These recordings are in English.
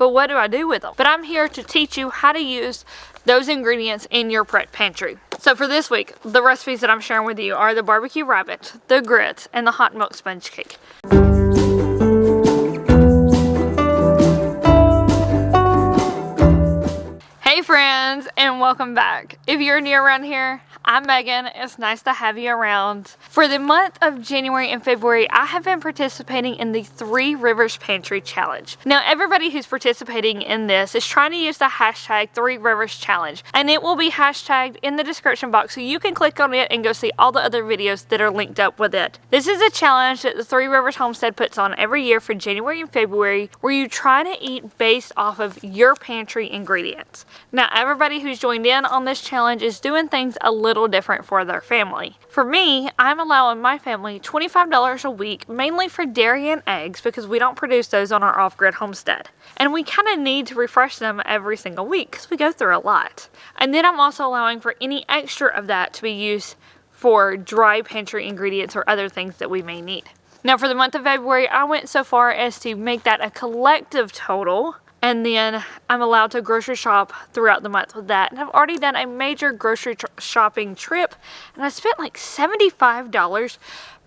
but what do I do with them? But I'm here to teach you how to use those ingredients in your prep pantry. So for this week, the recipes that I'm sharing with you are the BBQ Rabbit, the grits, and the hot milk sponge cake. Hey friends, and welcome back. If you're new around here, I'm Megan. It's nice to have you around. For the month of January and February, I have been participating in the Three Rivers Pantry Challenge. Now, everybody who's participating in this is trying to use the hashtag 3 Rivers Challenge, and it will be hashtagged in the description box, so you can click on it and go see all the other videos that are linked up with it. This is a challenge that the Three Rivers Homestead puts on every year for January and February, where you try to eat based off of your pantry ingredients. Now, everybody who's joined in on this challenge is doing things a little different for their family. For me, I'm allowing my family $25 a week, mainly for dairy and eggs, because we don't produce those on our off-grid homestead. And we kind of need to refresh them every single week because we go through a lot. And then I'm also allowing for any extra of that to be used for dry pantry ingredients or other things that we may need. Now, for the month of February, I went so far as to make that a collective total. And then I'm allowed to grocery shop throughout the month with that. And I've already done a major grocery shopping trip. And I spent like $75.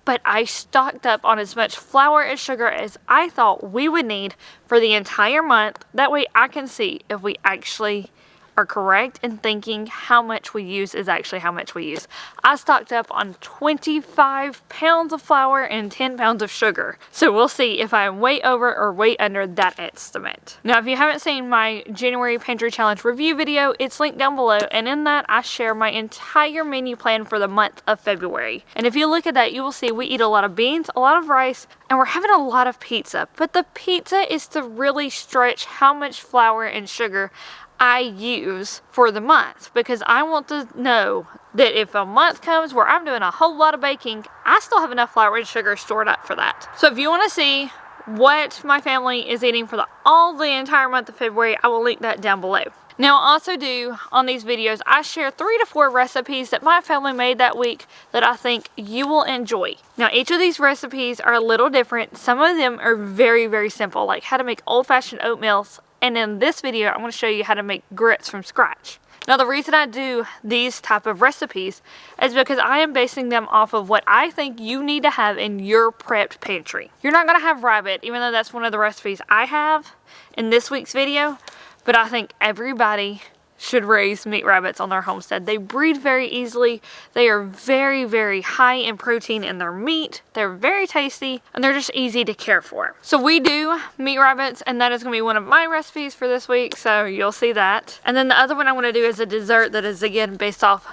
But I stocked up on as much flour and sugar as I thought we would need for the entire month. That way I can see if we actually are correct in thinking how much we use is actually how much we use. I stocked up on 25 pounds of flour and 10 pounds of sugar. So we'll see if I'm way over or way under that estimate. Now, if you haven't seen my January Pantry Challenge review video, it's linked down below. And in that, I share my entire menu plan for the month of February. And if you look at that, you will see we eat a lot of beans, a lot of rice, and we're having a lot of pizza. But the pizza is to really stretch how much flour and sugar I use for the month, because I want to know that if a month comes where I'm doing a whole lot of baking, I still have enough flour and sugar stored up for that. So if you want to see what my family is eating for the entire month of February, I will link that down below. Now, I also do on these videos, I share 3 to 4 recipes that my family made that week that I think you will enjoy. Now, each of these recipes are a little different. Some of them are very, very simple, like how to make old-fashioned oatmeals. And in this video, I'm going to show you how to make grits from scratch. Now, the reason I do these type of recipes is because I am basing them off of what I think you need to have in your prepped pantry. You're not going to have rabbit, even though that's one of the recipes I have in this week's video, but I think everybody should raise meat rabbits on their homestead. They breed very easily. They are very, very high in protein in their meat. They're very tasty, and they're just easy to care for. So we do meat rabbits, and that is going to be one of my recipes for this week, so you'll see that. And then the other one I want to do is a dessert that is, again, based off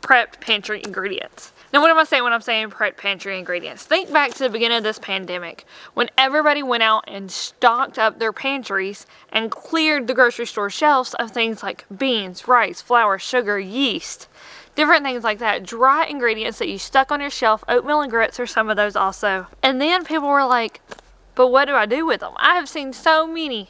prepped pantry ingredients. Now, what am I saying when I'm saying prepped pantry ingredients? Think back to the beginning of this pandemic when everybody went out and stocked up their pantries and cleared the grocery store shelves of things like beans, rice, flour, sugar, yeast, different things like that. Dry ingredients that you stuck on your shelf. Oatmeal and grits are some of those also. And then people were like, but what do I do with them? I have seen so many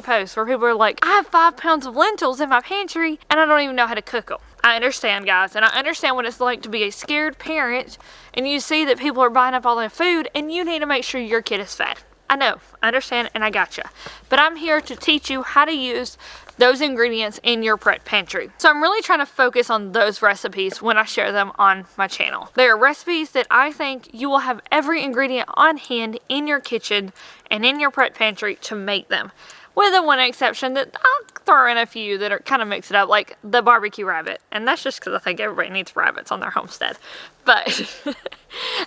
posts where people are like, I have 5 pounds of lentils in my pantry and I don't even know how to cook them. I understand, guys, and I understand what it's like to be a scared parent and you see that people are buying up all their food and you need to make sure your kid is fed. I know, I understand, and I gotcha. But I'm here to teach you how to use those ingredients in your prep pantry. So I'm really trying to focus on those recipes when I share them on my channel. They are recipes that I think you will have every ingredient on hand in your kitchen and in your prep pantry to make them. With the one exception that I'll throw in a few that are kind of mix it up, like the BBQ Rabbit. And that's just because I think everybody needs rabbits on their homestead. But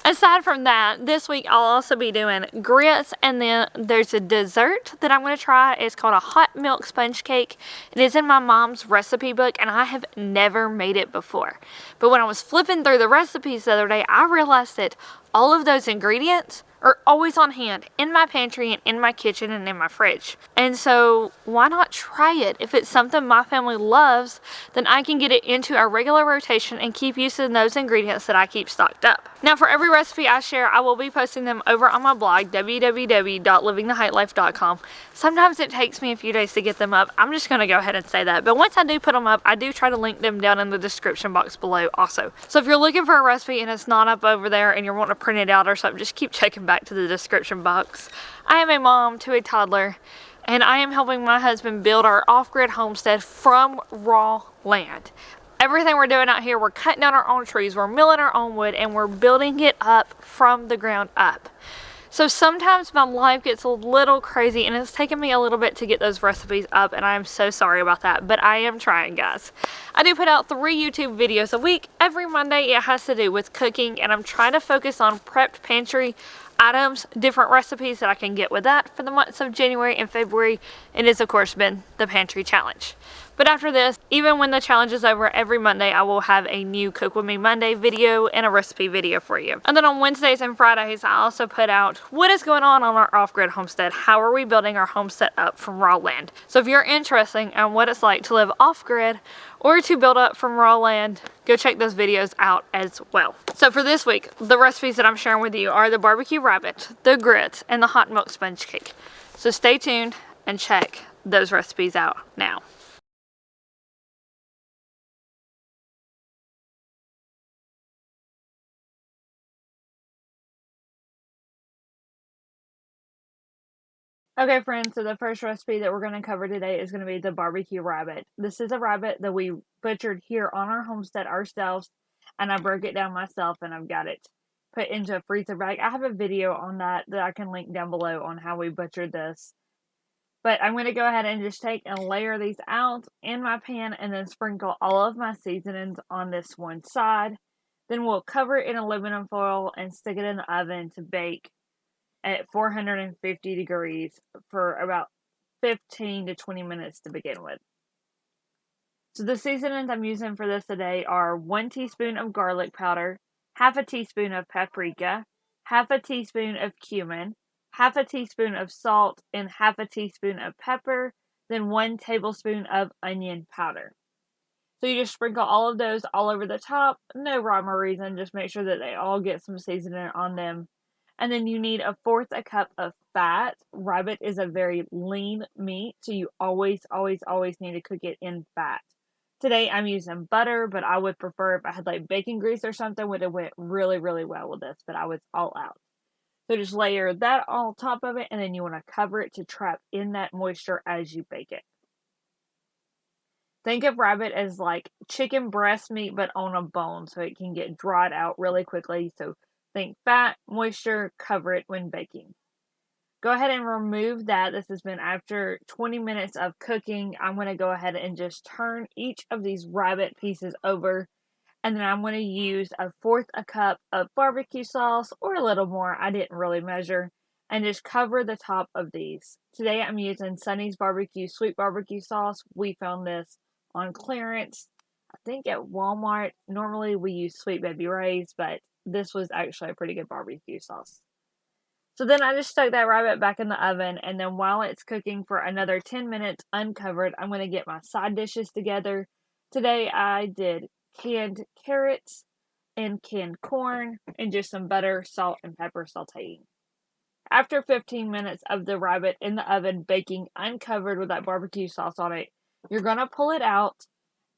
aside from that, this week I'll also be doing grits, and then there's a dessert that I'm going to try. It's called a hot milk sponge cake. It is in my mom's recipe book, and I have never made it before. But when I was flipping through the recipes the other day, I realized that all of those ingredients are always on hand in my pantry and in my kitchen and in my fridge. And so why not try it? If it's something my family loves, then I can get it into our regular rotation and keep using those ingredients that I keep stocked up. Now, for every recipe I share, I will be posting them over on my blog, www.livingthehightlife.com. Sometimes it takes me a few days to get them up. I'm just going to go ahead and say that. But once I do put them up, I do try to link them down in the description box below also. So if you're looking for a recipe and it's not up over there and you're wanting to print it out or something, just keep checking back to the description box. I am a mom to a toddler, and I am helping my husband build our off-grid homestead from raw land. Everything we're doing out here, we're cutting down our own trees, we're milling our own wood, and we're building it up from the ground up. So sometimes my life gets a little crazy, and it's taken me a little bit to get those recipes up, and I am so sorry about that, but I am trying, guys. I do put out 3 YouTube videos a week. Every Monday it has to do with cooking, and I'm trying to focus on prepped pantry items, different recipes that I can get with that for the months of January and February. It has, of course, been the pantry challenge. But after this, even when the challenge is over, every Monday I will have a new Cook With Me Monday video and a recipe video for you. And then on Wednesdays and Fridays, I also put out what is going on our off-grid homestead. How are we building our homestead up from raw land? So if you're interested in what it's like to live off-grid or to build up from raw land, go check those videos out as well. So for this week, the recipes that I'm sharing with you are the barbecue rabbit, the grits, and the hot milk sponge cake. So stay tuned and check those recipes out now. Okay, friends, so the first recipe that we're going to cover today is going to be the barbecue rabbit. This is a rabbit that we butchered here on our homestead ourselves, and I broke it down myself, and I've got it put into a freezer bag. I have a video on that I can link down below on how we butchered this. But I'm going to go ahead and just take and layer these out in my pan and then sprinkle all of my seasonings on this one side. Then we'll cover it in aluminum foil and stick it in the oven to bake at 450 degrees for about 15 to 20 minutes to begin with. So the seasonings I'm using for this today are 1 teaspoon of garlic powder, half a teaspoon of paprika, half a teaspoon of cumin, half a teaspoon of salt, and half a teaspoon of pepper, then 1 tablespoon of onion powder. So you just sprinkle all of those all over the top, no rhyme or reason, just make sure that they all get some seasoning on them. And then you need 1/4 a cup of fat. Rabbit is a very lean meat, so you always need to cook it in fat. Today I'm using butter, but I would prefer if I had like bacon grease or something, would have went really well with this, but I was all out. So just layer that on top of it, and then you want to cover it to trap in that moisture as you bake it. Think of rabbit as like chicken breast meat, but on a bone, so it can get dried out really quickly. So think fat, moisture, cover it when baking. Go ahead and remove that. This has been after 20 minutes of cooking. I'm going to go ahead and just turn each of these rabbit pieces over. And then I'm going to use 1/4 a cup of barbecue sauce, or a little more. I didn't really measure. And just cover the top of these. Today I'm using Sonny's Barbecue Sweet Barbecue Sauce. We found this on clearance, I think at Walmart. Normally we use Sweet Baby Ray's, but this was actually a pretty good barbecue sauce. So then I just stuck that rabbit back in the oven, and then while it's cooking for another 10 minutes uncovered, I'm going to get my side dishes together. Today I did canned carrots and canned corn and just some butter, salt, and pepper sauteing. After 15 minutes of the rabbit in the oven baking uncovered with that barbecue sauce on it, you're going to pull it out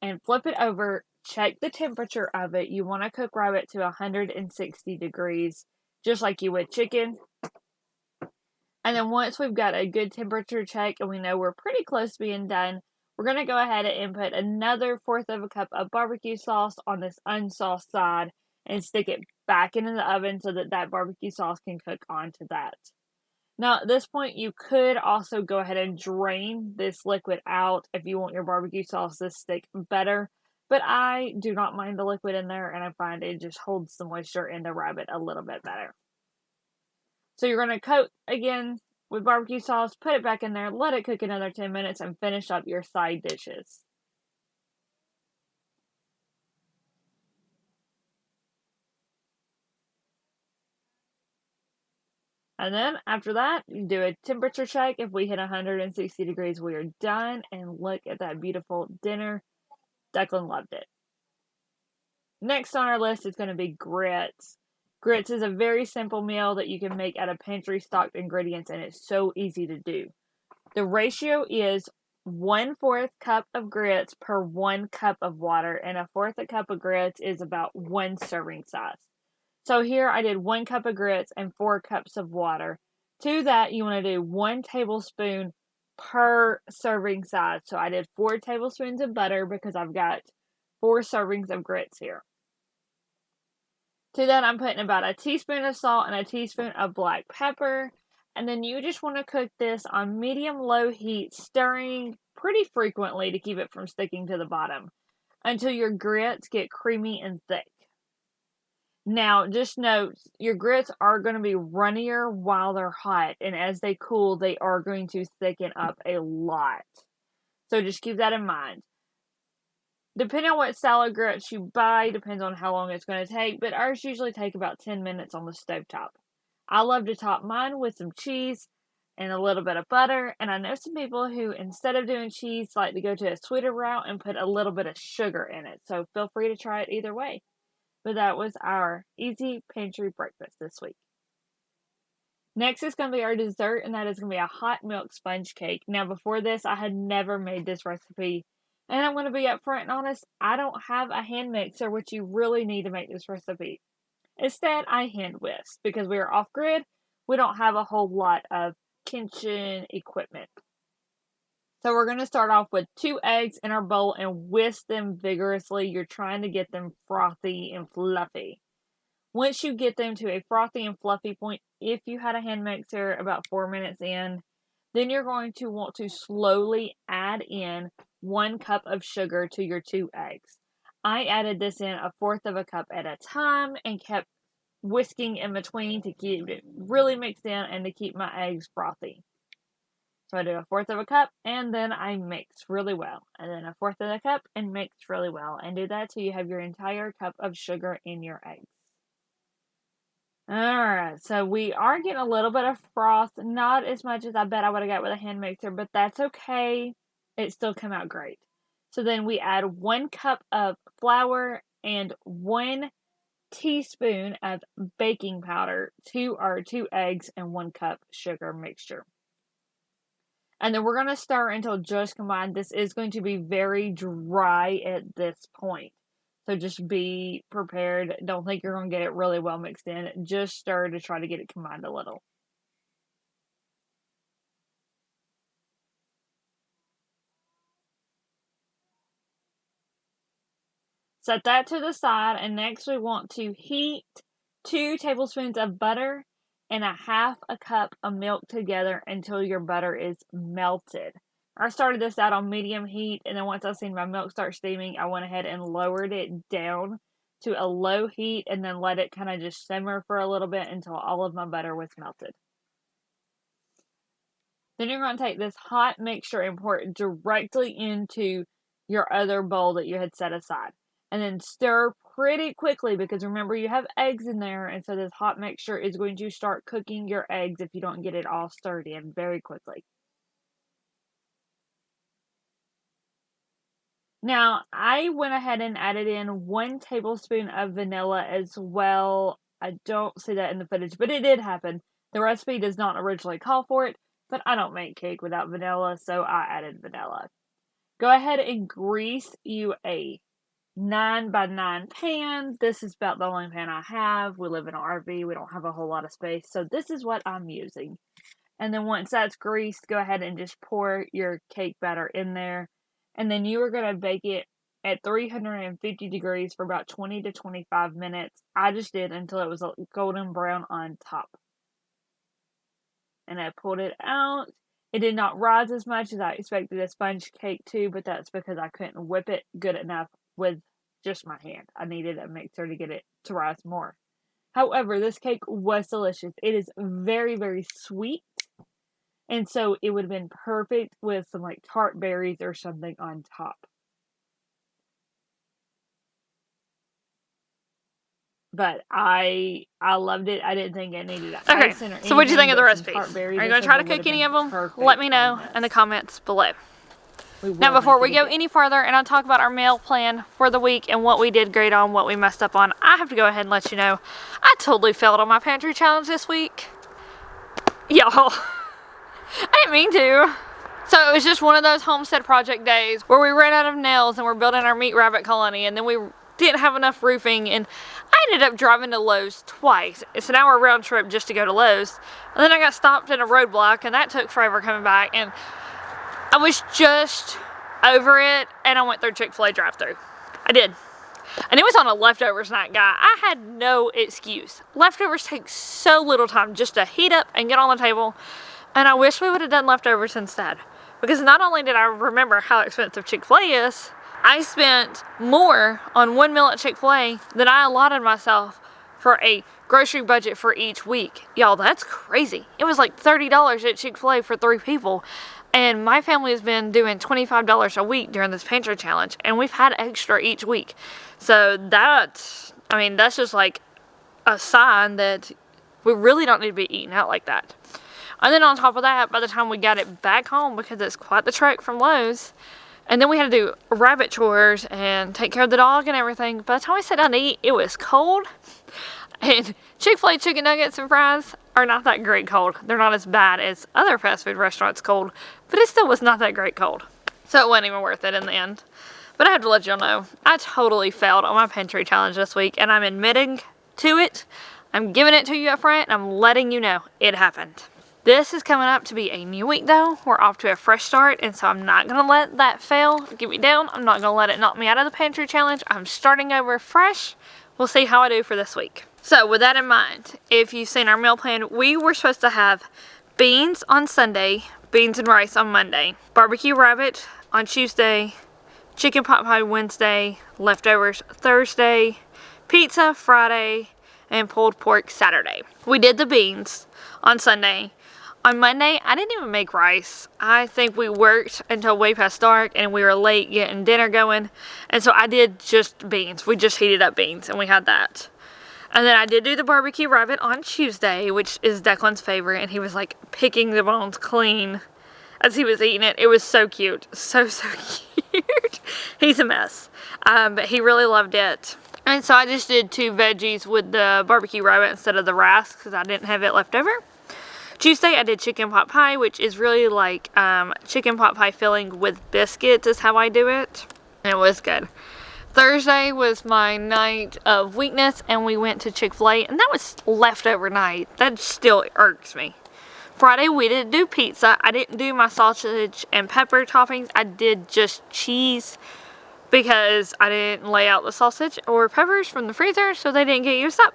and flip it over. Check the temperature of it. You want to cook rabbit to 160 degrees, just like you would chicken. And then once we've got a good temperature check and we know we're pretty close to being done, we're going to go ahead and put another 1/4 of a cup of barbecue sauce on this unsauced side and stick it back into the oven so that that barbecue sauce can cook onto that. Now, at this point, you could also go ahead and drain this liquid out if you want your barbecue sauce to stick better. But I do not mind the liquid in there, and I find it just holds the moisture in the rabbit a little bit better. So you're going to coat again with barbecue sauce, put it back in there, let it cook another 10 minutes, and finish up your side dishes. And then after that, you do a temperature check. If we hit 160 degrees, we are done. And look at that beautiful dinner. Declan loved it. Next on our list is going to be grits. Grits is a very simple meal that you can make out of pantry stocked ingredients, and it's so easy to do. The ratio is 1/4 cup of grits per 1 cup of water, and 1/4 a cup of grits is about 1 serving size. So here I did 1 cup of grits and 4 cups of water. To that, you want to do 1 tablespoon per serving size. So I did 4 tablespoons of butter because I've got 4 servings of grits here. To that, I'm putting about a teaspoon of salt and a teaspoon of black pepper. And then you just want to cook this on medium-low heat, stirring pretty frequently to keep it from sticking to the bottom until your grits get creamy and thick. Now, just note, your grits are going to be runnier while they're hot, and as they cool, they are going to thicken up a lot. So just keep that in mind. Depending on what style of grits you buy, depends on how long it's going to take, but ours usually take about 10 minutes on the stovetop. I love to top mine with some cheese and a little bit of butter, and I know some people who, instead of doing cheese, like to go to a sweeter route and put a little bit of sugar in it, so feel free to try it either way. But that was our easy pantry breakfast this week. Next is going to be our dessert, and that is going to be a hot milk sponge cake. Now, before this, I had never made this recipe, and I'm going to be upfront and honest, I don't have a hand mixer, which you really need to make this recipe. Instead, I hand whisk, because we are off-grid. We don't have a whole lot of kitchen equipment. So we're going to start off with 2 eggs in our bowl and whisk them vigorously. You're trying to get them frothy and fluffy. Once you get them to a frothy and fluffy point, if you had a hand mixer about 4 minutes in, then you're going to want to slowly add in 1 cup of sugar to your 2 eggs. I added this in 1/4 of a cup at a time and kept whisking in between to keep it really mixed in and to keep my eggs frothy. So I do 1/4 of a cup, and then I mix really well. And then 1/4 of a cup, and mix really well. And do that till you have your entire cup of sugar in your eggs. Alright, so we are getting a little bit of froth. Not as much as I bet I would have got with a hand mixer, but that's okay. It still came out great. So then we add 1 cup of flour and 1 teaspoon of baking powder to our 2 eggs and 1 cup sugar mixture. And then we're going to stir until just combined. This is going to be very dry at this point. So just be prepared. Don't think you're going to get it really well mixed in. Just stir to try to get it combined a little. Set that to the side, and next we want to heat 2 tablespoons of butter and 1/2 a cup of milk together until your butter is melted. I started this out on medium heat, and then once I seen my milk start steaming, I went ahead and lowered it down to a low heat and then let it kind of just simmer for a little bit until all of my butter was melted. Then you're going to take this hot mixture and pour it directly into your other bowl that you had set aside. And then stir pretty quickly, because remember, you have eggs in there, and so this hot mixture is going to start cooking your eggs if you don't get it all stirred in very quickly. Now, I went ahead and added in 1 tablespoon of vanilla as well. I don't see that in the footage, but it did happen. The recipe does not originally call for it, but I don't make cake without vanilla, so I added vanilla. Go ahead and grease you a 9x9 pan. This is about the only pan I have. We live in an RV. We don't have a whole lot of space, so this is what I'm using. And then once that's greased, go ahead and just pour your cake batter in there. And then you are going to bake it at 350 degrees for about 20 to 25 minutes. I just did until it was golden brown on top. And I pulled it out. It did not rise as much as I expected a sponge cake to, but that's because I couldn't whip it good enough with just my hand. I needed a mixer to get it to rise more. However, this cake was delicious. It is very, very sweet. And so it would have been perfect with some like tart berries or something on top. But I loved it. I didn't think it needed Okay, so what did you think of the recipe? Are you going to try to cook any of them? Let me know in the comments below. Now, before we go any further and I talk about our meal plan for the week and what we did great on, what we messed up on, I have to go ahead and let you know, I totally failed on my pantry challenge this week. Y'all, I didn't mean to. So it was just one of those homestead project days where we ran out of nails and we're building our meat rabbit colony, and then we didn't have enough roofing, and I ended up driving to Lowe's twice. It's an hour round trip just to go to Lowe's. And then I got stopped in a roadblock, and that took forever coming back. And I was just over it, and I went through Chick-fil-A drive-thru. I did. And it was on a leftovers night, guy. I had no excuse. Leftovers take so little time just to heat up and get on the table. And I wish we would have done leftovers instead. Because not only did I remember how expensive Chick-fil-A is, I spent more on one meal at Chick-fil-A than I allotted myself for a grocery budget for each week. Y'all, that's crazy. It was like $30 at Chick-fil-A for 3 people. And my family has been doing $25 a week during this pantry challenge. And we've had extra each week. So that's just like a sign that we really don't need to be eating out like that. And then on top of that, by the time we got it back home, because it's quite the trek from Lowe's, and then we had to do rabbit chores and take care of the dog and everything. By the time we sat down to eat, it was cold. And Chick-fil-A chicken nuggets and fries are not that great cold. They're not as bad as other fast food restaurants cold, but it still was not that great cold. So it wasn't even worth it in the end. But I have to let y'all know, I totally failed on my pantry challenge this week, and I'm admitting to it. I'm giving it to you up front, and I'm letting you know it happened. This is coming up to be a new week though. We're off to a fresh start, and so I'm not going to let that fail get me down. I'm not going to let it knock me out of the pantry challenge. I'm starting over fresh. We'll see how I do for this week. So with that in mind, if you've seen our meal plan, we were supposed to have beans on Sunday, beans and rice on Monday, BBQ Rabbit on Tuesday, chicken pot pie Wednesday, leftovers Thursday, pizza Friday, and pulled pork Saturday. We did the beans on Sunday. On Monday, I didn't even make rice. I think we worked until way past dark and we were late getting dinner going. And so I did just beans. We just heated up beans and we had that. And then I did do the BBQ Rabbit on Tuesday, which is Declan's favorite. And he was like picking the bones clean as he was eating it. It was so cute. So cute. He's a mess. But he really loved it. And so I just did 2 veggies with the BBQ Rabbit instead of the rice because I didn't have it left over. Tuesday I did chicken pot pie, which is really like chicken pot pie filling with biscuits is how I do it. And it was good. Thursday was my night of weakness and we went to Chick-fil-A, and that was leftover night. That still irks me. Friday we didn't do pizza. I didn't do my sausage and pepper toppings. I did just cheese because I didn't lay out the sausage or peppers from the freezer, so they didn't get used up.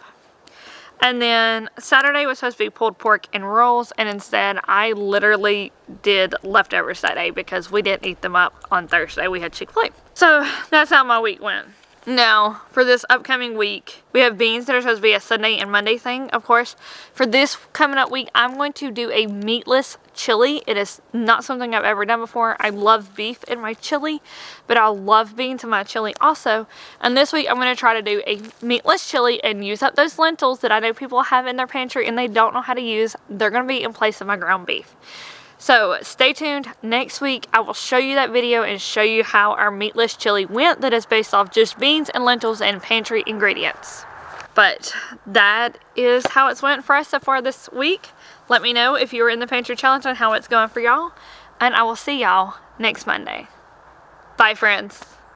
And then Saturday was supposed to be pulled pork and rolls, and instead I literally did leftovers that day because we didn't eat them up on Thursday. We had Chick-fil-A. So that's how my week went. Now, for this upcoming week, we have beans that are supposed to be a Sunday and Monday thing, of course. For this coming up week, I'm going to do a meatless chili. It is not something I've ever done before. I love beef in my chili, but I love beans in my chili also. And this week, I'm going to try to do a meatless chili and use up those lentils that I know people have in their pantry and they don't know how to use. They're going to be in place of my ground beef. So stay tuned. Next week I will show you that video and show you how our meatless chili went that is based off just beans and lentils and pantry ingredients. But that is how it's went for us so far this week. Let me know if you were in the pantry challenge and how it's going for y'all. And I will see y'all next Monday. Bye friends.